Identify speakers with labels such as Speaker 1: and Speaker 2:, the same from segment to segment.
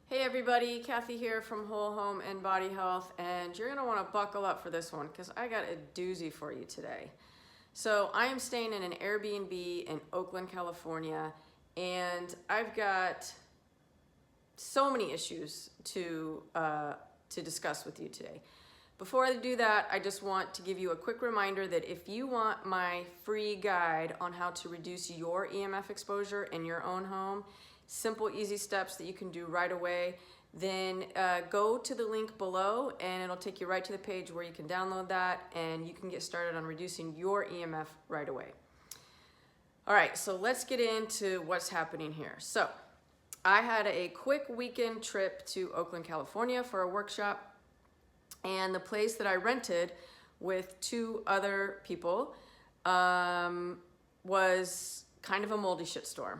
Speaker 1: Hey everybody, Cathy here from Whole Home and Body Health, and you're going to want to buckle up for this one because I got a doozy for you today. So I am staying in an Airbnb in Oakland, California, and I've got so many issues to discuss with you today. Before I do that, I just want to give you a quick reminder that if you want my free guide on how to reduce your EMF exposure in your own home, simple, easy steps that you can do right away, then go to the link below and it'll take you right to the page where you can download that and you can get started on reducing your EMF right away. All right, so let's get into what's happening here. So I had a quick weekend trip to Oakland, California for a workshop, and the place that I rented with two other people was kind of a moldy shitstorm.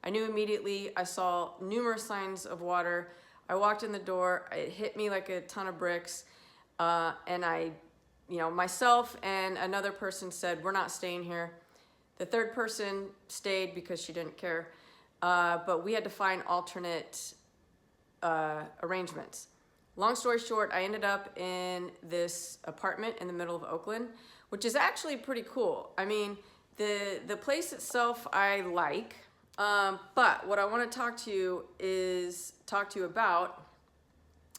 Speaker 1: I knew immediately. I saw numerous signs of water. I walked in the door, it hit me like a ton of bricks, and myself and another person said, we're not staying here. The third person stayed because she didn't care, but we had to find alternate arrangements. Long story short, I ended up in this apartment in the middle of Oakland, which is actually pretty cool. I mean, the place itself I like, but what I want to talk to you about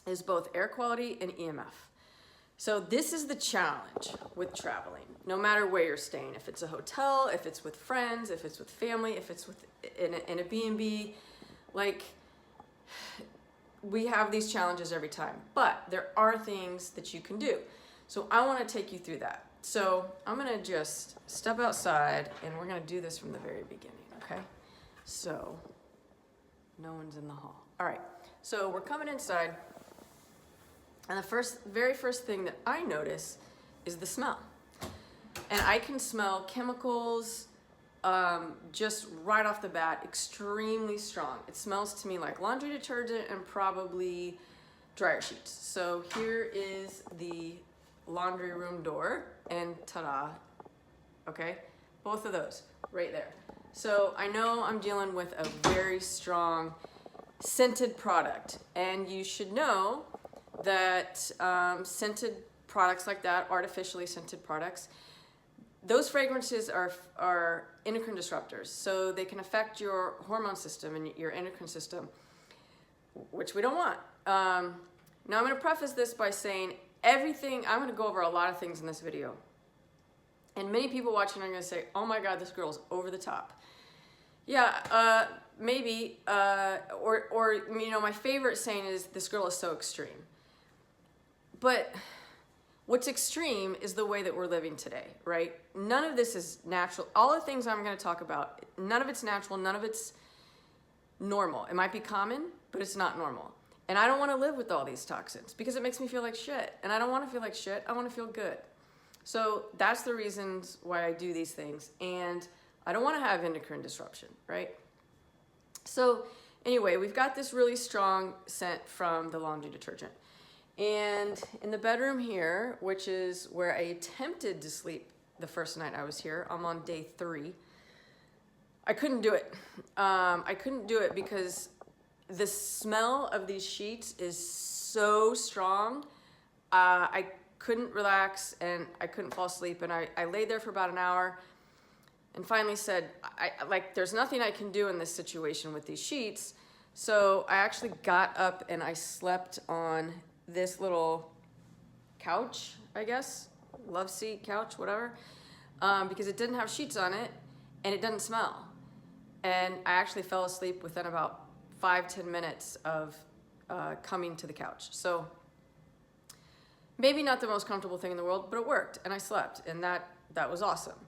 Speaker 1: is both air quality and EMF. So this is the challenge with traveling, no matter where you're staying. If it's a hotel, if it's with friends, if it's with family, if it's in a B&B, like, we have these challenges every time, but there are things that you can do. So I want to take you through that. So I'm going to just step outside and we're going to do this from the very beginning, okay? So no one's in the hall. All right, so we're coming inside, and the very first thing that I notice is the smell. And I can smell chemicals just right off the bat, extremely strong. It smells to me like laundry detergent and probably dryer sheets. So here is the laundry room door, and ta-da, okay? Both of those right there. So I know I'm dealing with a very strong scented product, and you should know that scented products like that, artificially scented products, those fragrances are endocrine disruptors, so they can affect your hormone system and your endocrine system, which we don't want. Now I'm going to preface this by saying I'm going to go over a lot of things in this video. And many people watching are going to say, oh my God, this girl's over the top. Yeah, maybe, or my favorite saying is, this girl is so extreme. But what's extreme is the way that we're living today, right? None of this is natural. All the things I'm going to talk about, none of it's natural, none of it's normal. It might be common, but it's not normal. And I don't want to live with all these toxins because it makes me feel like shit. And I don't want to feel like shit. I want to feel good. So that's the reasons why I do these things. And I don't want to have endocrine disruption, right? So anyway, we've got this really strong scent from the laundry detergent. And in the bedroom here, which is where I attempted to sleep the first night I was here, I'm on day 3, I couldn't do it. I couldn't do it because the smell of these sheets is so strong. I couldn't relax and I couldn't fall asleep, and I laid there for about an hour and finally said, there's nothing I can do in this situation with these sheets. So I actually got up and I slept on this little couch, I guess, love seat, couch, whatever, because it didn't have sheets on it and it doesn't smell. And I actually fell asleep within about 5-10 minutes of coming to the couch. So maybe not the most comfortable thing in the world, but it worked and I slept, and that was awesome.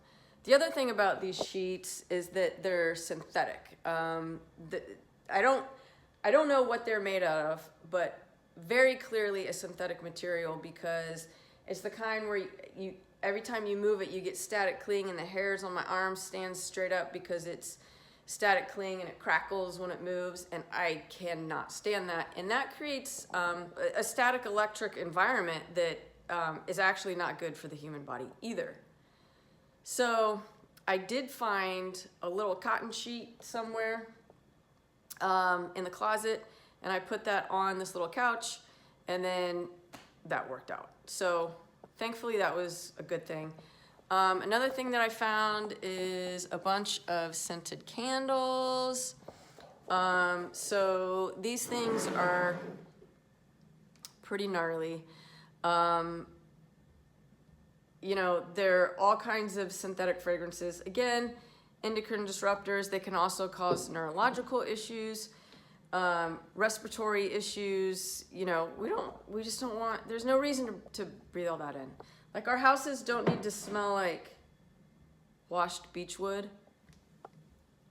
Speaker 1: The other thing about these sheets is that they're synthetic. I don't know what they're made out of, but very clearly a synthetic material, because it's the kind where you every time you move it, you get static cling, and the hairs on my arms stand straight up because it's static cling and it crackles when it moves, and I cannot stand that. And that creates a static electric environment that is actually not good for the human body either. So I did find a little cotton sheet somewhere in the closet, and I put that on this little couch, and then that worked out. So thankfully that was a good thing. Another thing that I found is a bunch of scented candles. So these things are pretty gnarly. You know, there are all kinds of synthetic fragrances. Again, endocrine disruptors. They can also cause neurological issues, respiratory issues. You know, we just don't want, there's no reason to breathe all that in. Like, our houses don't need to smell like washed beech wood.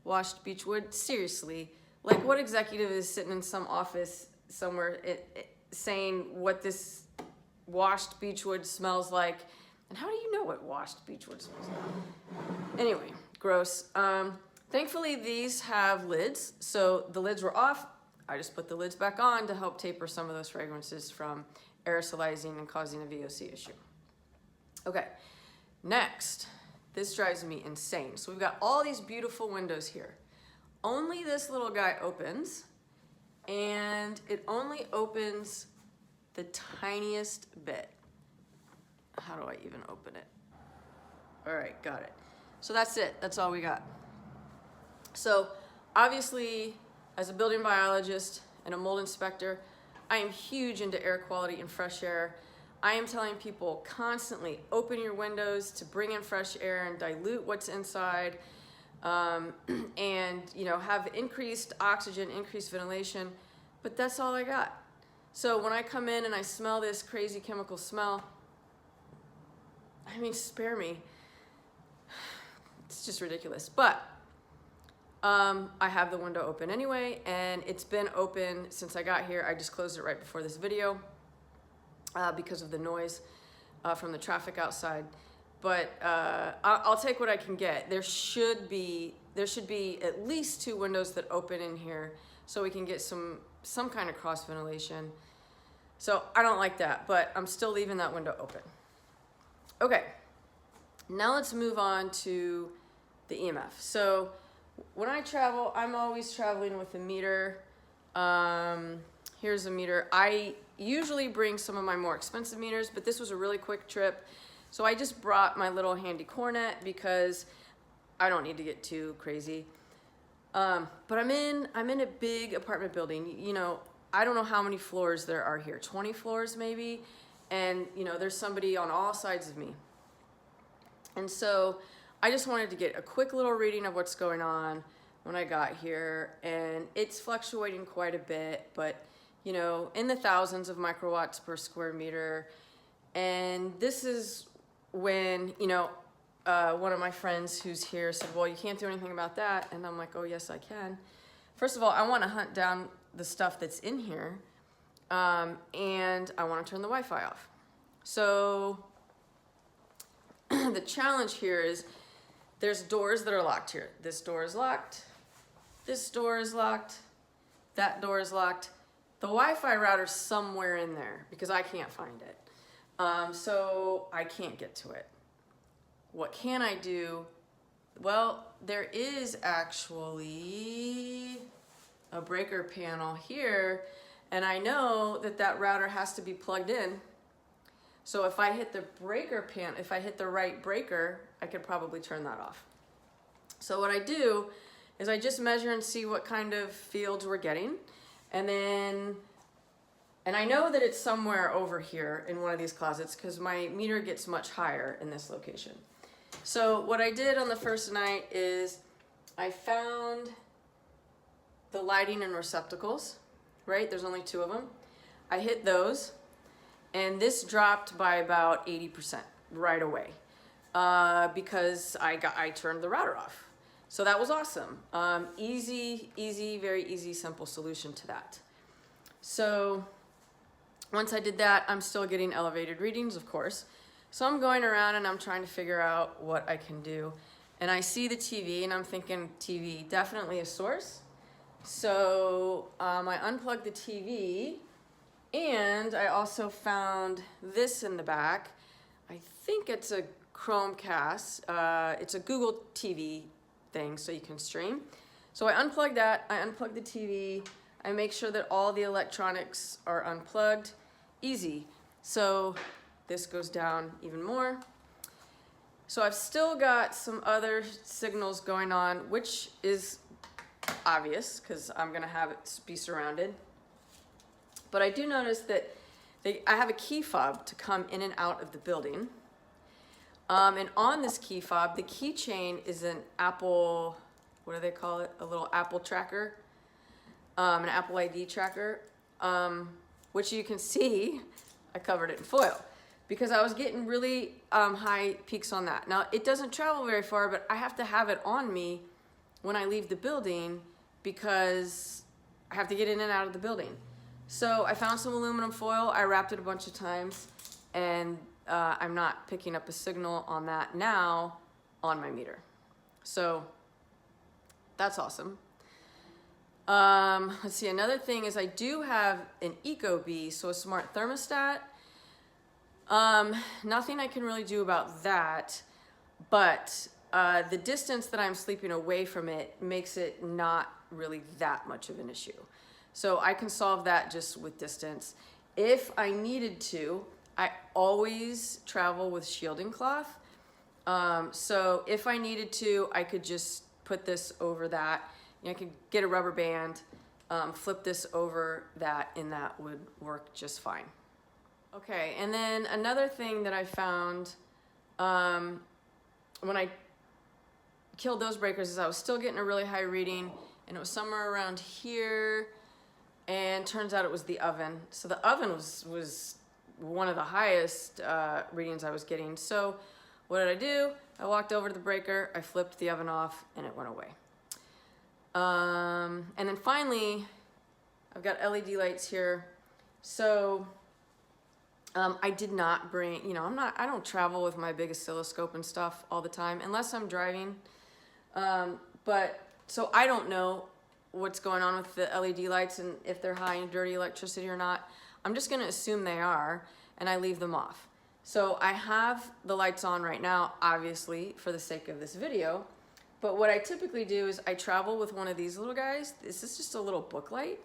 Speaker 1: Washed beech wood, seriously. Like, what executive is sitting in some office somewhere saying what this washed beech wood smells like? And how do you know what washed beech wood smells like? Anyway, gross. Thankfully, these have lids. So the lids were off. I just put the lids back on to help taper some of those fragrances from aerosolizing and causing a VOC issue. Okay, next, this drives me insane. So we've got all these beautiful windows here. Only this little guy opens, and it only opens the tiniest bit. How do I even open it? All right, got it. So that's it, that's all we got. So obviously, as a building biologist and a mold inspector, I am huge into air quality and fresh air. I am telling people constantly, open your windows to bring in fresh air and dilute what's inside, and you know, have increased oxygen, increased ventilation, but that's all I got. So when I come in and I smell this crazy chemical smell, I mean, spare me. It's just ridiculous. But I have the window open anyway, and it's been open since I got here. I just closed it right before this video because of the noise from the traffic outside. But I'll take what I can get. There should be at least 2 windows that open in here, so we can get some kind of cross ventilation. So I don't like that, but I'm still leaving that window open. Okay, now let's move on to the EMF. So when I travel, I'm always traveling with a meter. Here's a meter. I usually bring some of my more expensive meters, but this was a really quick trip. So I just brought my little handy cornet because I don't need to get too crazy. But I'm in a big apartment building. You know, I don't know how many floors there are here, 20 floors maybe. And you know, there's somebody on all sides of me. And so I just wanted to get a quick little reading of what's going on when I got here. And it's fluctuating quite a bit, but you know, in the thousands of microwatts per square meter. And this is when, you know, one of my friends who's here said, well, you can't do anything about that. And I'm like, oh, yes, I can. First of all, I want to hunt down the stuff that's in here. And I want to turn the Wi-Fi off. So the challenge here is there's doors that are locked here. This door is locked. This door is locked. That door is locked. The Wi-Fi router's somewhere in there because I can't find it. So I can't get to it. What can I do? Well, there is actually a breaker panel here, and I know that that router has to be plugged in. So if I hit the breaker panel, if I hit the right breaker, I could probably turn that off. So what I do is I just measure and see what kind of fields we're getting. And I know that it's somewhere over here in one of these closets because my meter gets much higher in this location. So what I did on the first night is I found the lighting and receptacles, right? There's only 2 of them. I hit those, and this dropped by about 80% right away because I turned the router off. So that was awesome. Easy, very easy, simple solution to that. So once I did that, I'm still getting elevated readings, of course. So I'm going around and I'm trying to figure out what I can do. And I see the TV and I'm thinking TV, definitely a source. So I unplugged the TV, and I also found this in the back. I think it's a Chromecast. It's a Google TV thing, so you can stream. So I unplugged that, I unplugged the TV, I make sure that all the electronics are unplugged. Easy. So this goes down even more. So I've still got some other signals going on, which is obvious because I'm gonna have it be surrounded. But I do notice that I have a key fob to come in and out of the building. And on this key fob, the keychain is an Apple, what do they call it? A little Apple tracker, an Apple ID tracker, which you can see, I covered it in foil because I was getting really high peaks on that. Now, it doesn't travel very far, but I have to have it on me when I leave the building because I have to get in and out of the building. So I found some aluminum foil, I wrapped it a bunch of times, and I'm not picking up a signal on that now on my meter. So that's awesome. Let's see, another thing is I do have an Ecobee, so a smart thermostat. Nothing I can really do about that, but the distance that I'm sleeping away from it makes it not really that much of an issue. So I can solve that just with distance. If I needed to, I always travel with shielding cloth. So if I needed to, I could just put this over that. You know, I could get a rubber band, flip this over that, and that would work just fine. Okay, and then another thing that I found when I killed those breakers is I was still getting a really high reading, and it was somewhere around here, and turns out it was the oven. So the oven was one of the highest readings I was getting. So what did I do? I walked over to the breaker, I flipped the oven off, and it went away. And then finally, I've got LED lights here. So I did not bring, you know, I don't travel with my big oscilloscope and stuff all the time unless I'm driving. But so I don't know what's going on with the LED lights and if they're high in dirty electricity or not. I'm just going to assume they are, and I leave them off. So I have the lights on right now, obviously, for the sake of this video. But what I typically do is I travel with one of these little guys. This is just a little book light,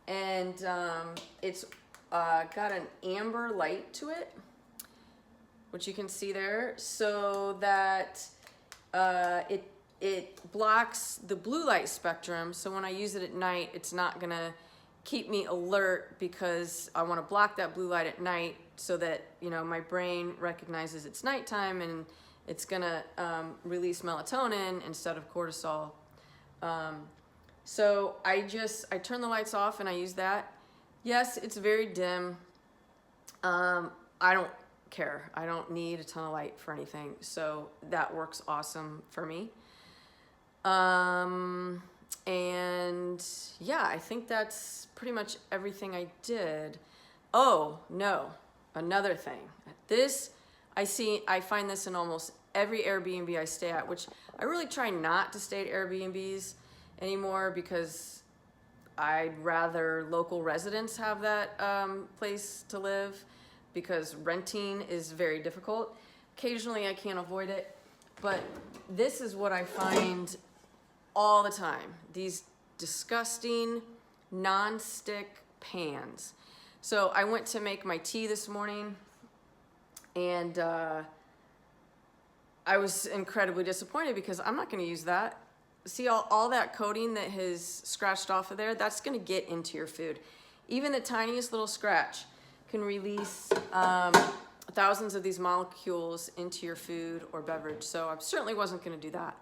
Speaker 1: and it's got an amber light to it, which you can see there, so that it blocks the blue light spectrum. So when I use it at night, it's not gonna keep me alert because I want to block that blue light at night so that, you know, my brain recognizes it's nighttime and it's gonna release melatonin instead of cortisol. So I turn the lights off and I use that. Yes, it's very dim. I don't care. I don't need a ton of light for anything. So that works awesome for me. And yeah, I think that's pretty much everything I did. Oh, no, another thing. I find this in almost every Airbnb I stay at, which I really try not to stay at Airbnbs anymore because I'd rather local residents have that place to live because renting is very difficult. Occasionally I can't avoid it, but this is what I find all the time. These disgusting non-stick pans. So I went to make my tea this morning and I was incredibly disappointed because I'm not going to use that. See all that coating that has scratched off of there, that's going to get into your food. Even the tiniest little scratch can release thousands of these molecules into your food or beverage. So I certainly wasn't going to do that.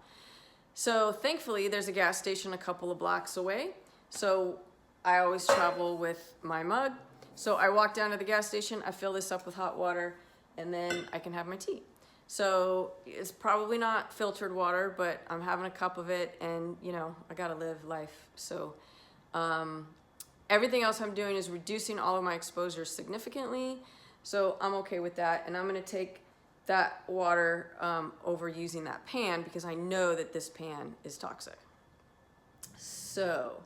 Speaker 1: So thankfully there's a gas station a couple of blocks away. So I always travel with my mug. So I walk down to the gas station, I fill this up with hot water, and then I can have my tea. So it's probably not filtered water, but I'm having a cup of it and, you know, I gotta live life. So everything else I'm doing is reducing all of my exposure significantly. So I'm okay with that. And I'm gonna take that water over using that pan because I know that this pan is toxic. So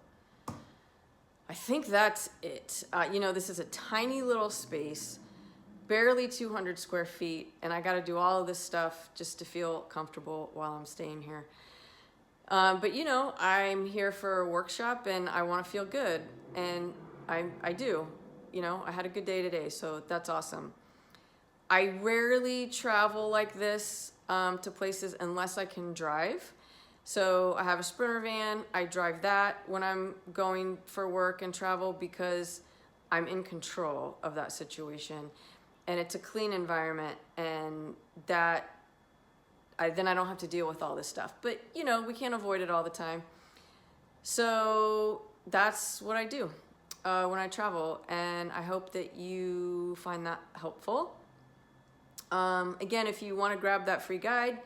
Speaker 1: I think that's it. You know, this is a tiny little space, barely 200 square feet, and I got to do all of this stuff just to feel comfortable while I'm staying here. But you know, I'm here for a workshop and I want to feel good. and I do. You know, I had a good day today, so that's awesome. I rarely travel like this to places unless I can drive. So I have a Sprinter van. I drive that when I'm going for work and travel because I'm in control of that situation, and it's a clean environment, and that then I don't have to deal with all this stuff. But you know, we can't avoid it all the time. So that's what I do when I travel, and I hope that you find that helpful. Again, if you want to grab that free guide,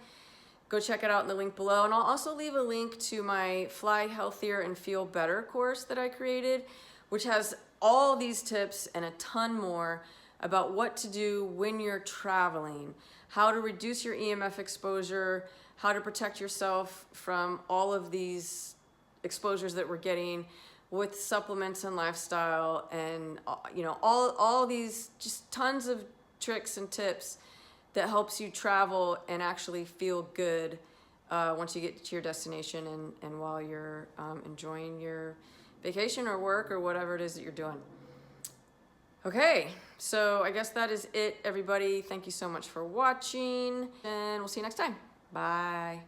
Speaker 1: go check it out in the link below. And I'll also leave a link to my Fly Healthier and Feel Better course that I created, which has all these tips and a ton more about what to do when you're traveling, how to reduce your EMF exposure, how to protect yourself from all of these exposures that we're getting with supplements and lifestyle, and you know, all these just tons of tricks and tips that helps you travel and actually feel good once you get to your destination and while you're enjoying your vacation or work or whatever it is that you're doing. Okay, so I guess that is it, everybody. Thank you so much for watching, and we'll see you next time. Bye.